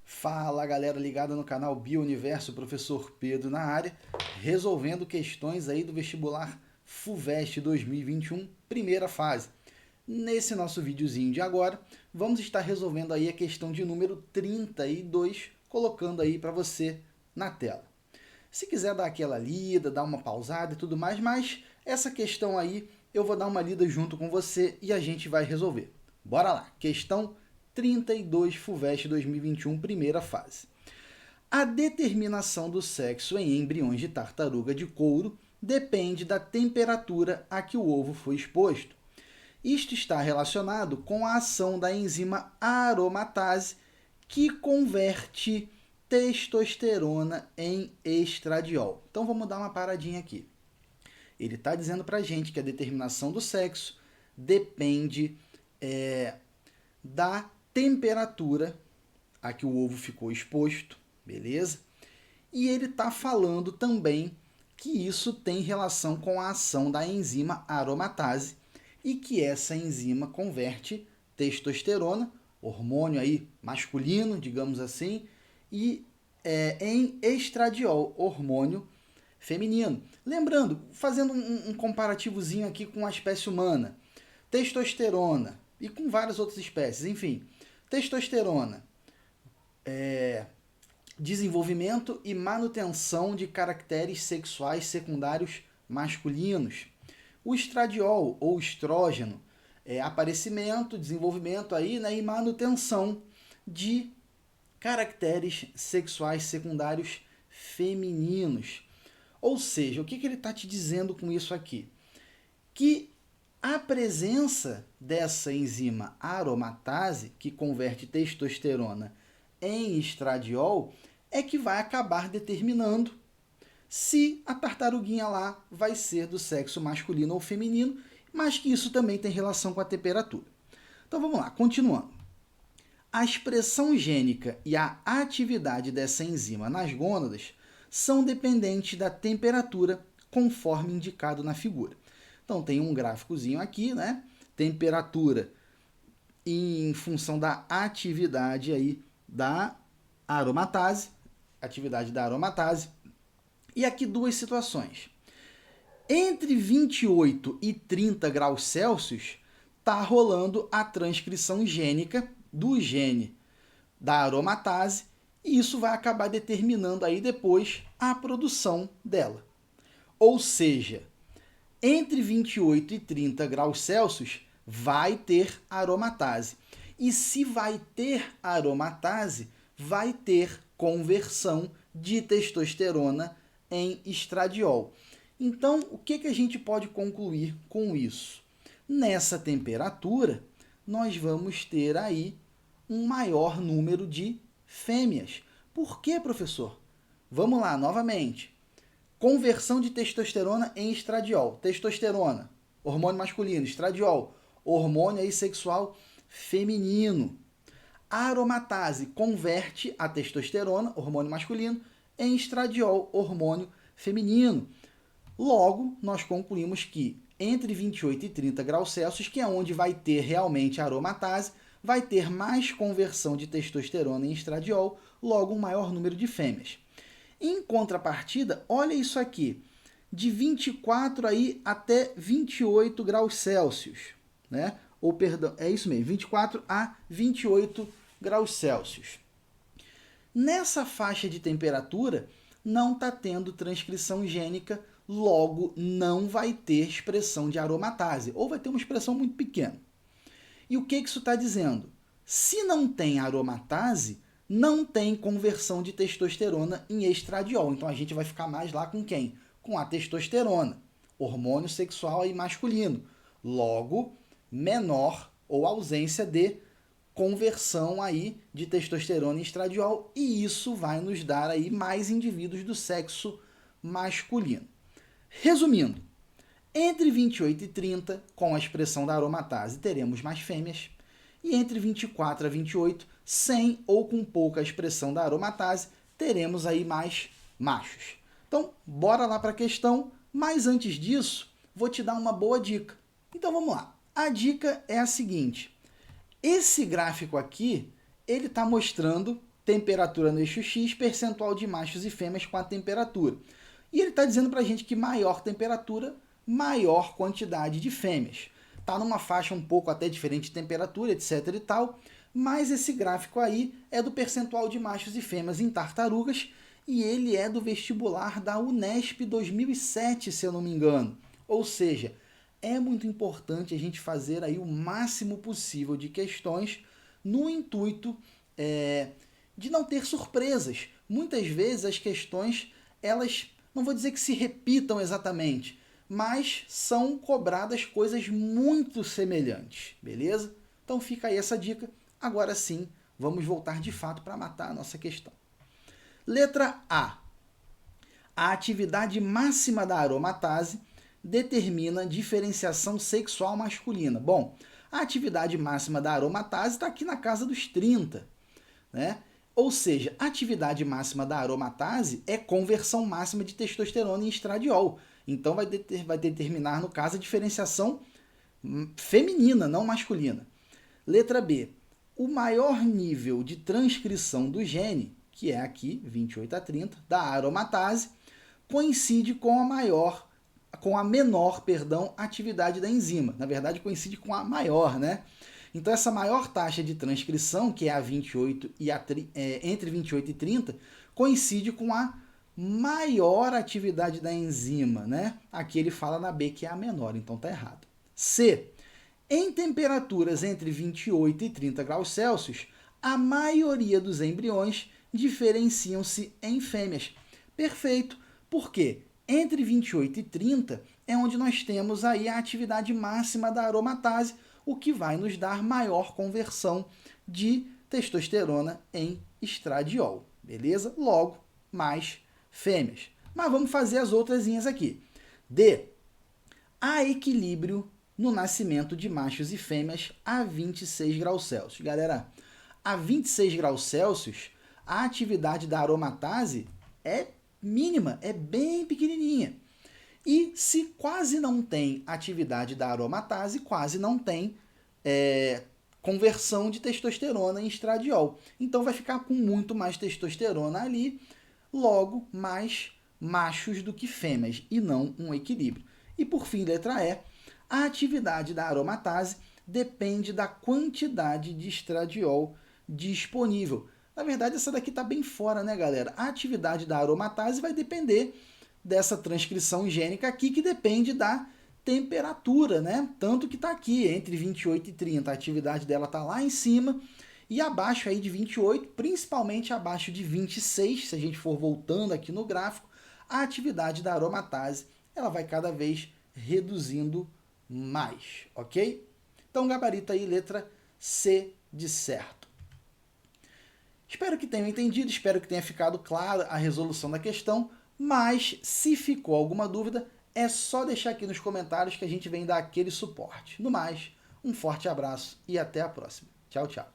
Fala galera ligada no canal Biouniverso, professor Pedro na área, resolvendo questões aí do vestibular FUVEST 2021, primeira fase. Nesse nosso videozinho de agora, vamos estar resolvendo aí a questão de número 32, colocando aí para você na tela. Se quiser dar aquela lida, dar uma pausada e tudo mais, mas essa questão aí eu vou dar uma lida junto com você e a gente vai resolver. Bora lá, questão 32 FUVEST 2021, primeira fase. A determinação do sexo em embriões de tartaruga de couro depende da temperatura a que o ovo foi exposto. Isto está relacionado com a ação da enzima aromatase, que converte testosterona em estradiol. Então vamos dar uma paradinha aqui. Ele está dizendo para a gente que a determinação do sexo depende da temperatura a que o ovo ficou exposto, beleza? E ele está falando também que isso tem relação com a ação da enzima aromatase e que essa enzima converte testosterona, hormônio aí masculino, digamos assim, em estradiol, hormônio feminino. Lembrando, fazendo um comparativozinho aqui com a espécie humana, testosterona e com várias outras espécies, enfim, testosterona, desenvolvimento e manutenção de caracteres sexuais secundários masculinos. O estradiol ou estrógeno, aparecimento, desenvolvimento aí, né, e manutenção de caracteres sexuais secundários femininos. Ou seja, o que ele está te dizendo com isso aqui? Que a presença dessa enzima aromatase, que converte testosterona em estradiol, é que vai acabar determinando se a tartaruguinha lá vai ser do sexo masculino ou feminino, mas que isso também tem relação com a temperatura. Então vamos lá, continuando. A expressão gênica e a atividade dessa enzima nas gônadas são dependentes da temperatura, conforme indicado na figura. Então tem um gráficozinho aqui, né? Temperatura em função da atividade aí da aromatase, e aqui duas situações. Entre 28 e 30 graus Celsius está rolando a transcrição gênica do gene da aromatase e isso vai acabar determinando aí depois a produção dela. Ou seja, entre 28 e 30 graus Celsius vai ter aromatase. E se vai ter aromatase, vai ter conversão de testosterona em estradiol. Então, o que a gente pode concluir com isso? Nessa temperatura, nós vamos ter aí um maior número de fêmeas. Por quê, professor? Vamos lá, novamente. Conversão de testosterona em estradiol. Testosterona, hormônio masculino. Estradiol, hormônio aí sexual feminino. A aromatase converte a testosterona, hormônio masculino, em estradiol, hormônio feminino. Logo, nós concluímos que entre 28 e 30 graus Celsius, que é onde vai ter realmente a aromatase, vai ter mais conversão de testosterona em estradiol, logo um maior número de fêmeas. Em contrapartida, olha isso aqui, de 24 aí até 28 graus Celsius, né? Ou perdão, é isso mesmo, 24 a 28 graus Celsius. Nessa faixa de temperatura, não está tendo transcrição gênica, logo não vai ter expressão de aromatase, ou vai ter uma expressão muito pequena. E o que isso está dizendo? Se não tem aromatase, não tem conversão de testosterona em estradiol. Então a gente vai ficar mais lá com quem? Com a testosterona, hormônio sexual aí masculino. Logo, menor ou ausência de conversão aí de testosterona em estradiol, e isso vai nos dar aí mais indivíduos do sexo masculino. Resumindo, entre 28 e 30, com a expressão da aromatase, teremos mais fêmeas, e entre 24 a 28, sem ou com pouca expressão da aromatase, teremos aí mais machos. Então, bora lá para a questão, mas antes disso, vou te dar uma boa dica. Então vamos lá. A dica é a seguinte: esse gráfico aqui, ele está mostrando temperatura no eixo X, percentual de machos e fêmeas com a temperatura. E ele está dizendo para a gente que maior temperatura, maior quantidade de fêmeas. Está numa faixa um pouco até diferente de temperatura, etc e tal, mas esse gráfico aí é do percentual de machos e fêmeas em tartarugas e ele é do vestibular da Unesp 2007, se eu não me engano. Ou seja, é muito importante a gente fazer aí o máximo possível de questões no intuito de não ter surpresas. Muitas vezes as questões, elas, não vou dizer que se repitam exatamente, mas são cobradas coisas muito semelhantes, beleza? Então fica aí essa dica. Agora sim, vamos voltar de fato para matar a nossa questão. Letra A. A atividade máxima da aromatase determina diferenciação sexual masculina. Bom, a atividade máxima da aromatase está aqui na casa dos 30, né? Ou seja, a atividade máxima da aromatase é conversão máxima de testosterona em estradiol. Então vai determinar, no caso, a diferenciação feminina, não masculina. Letra B. O maior nível de transcrição do gene, que é aqui, 28 a 30, da aromatase, coincide com a menor atividade da enzima. Na verdade, coincide com a maior, né? Então, essa maior taxa de transcrição, que é a 28 entre 28 e 30, coincide com a maior atividade da enzima, né? Aqui ele fala na B, que é a menor, então tá errado. C. Em temperaturas entre 28 e 30 graus Celsius, a maioria dos embriões diferenciam-se em fêmeas. Perfeito, porque entre 28 e 30 é onde nós temos aí a atividade máxima da aromatase, o que vai nos dar maior conversão de testosterona em estradiol, beleza? Logo, mais fêmeas. Mas vamos fazer as outras aqui. D. Há equilíbrio no nascimento de machos e fêmeas a 26 graus Celsius. Galera, a 26 graus Celsius, a atividade da aromatase é mínima, é bem pequenininha. E se quase não tem atividade da aromatase, quase não tem conversão de testosterona em estradiol. Então vai ficar com muito mais testosterona ali, logo mais machos do que fêmeas, e não um equilíbrio. E por fim, letra E, a atividade da aromatase depende da quantidade de estradiol disponível. Na verdade, essa daqui está bem fora, né, galera? A atividade da aromatase vai depender dessa transcrição gênica aqui, que depende da temperatura, né? Tanto que está aqui, entre 28 e 30, a atividade dela está lá em cima, e abaixo aí de 28, principalmente abaixo de 26, se a gente for voltando aqui no gráfico, a atividade da aromatase ela vai cada vez reduzindo mais, ok? Então, gabarito aí, letra C de certo. Espero que tenham entendido, espero que tenha ficado clara a resolução da questão, mas se ficou alguma dúvida, é só deixar aqui nos comentários que a gente vem dar aquele suporte. No mais, um forte abraço e até a próxima. Tchau, tchau.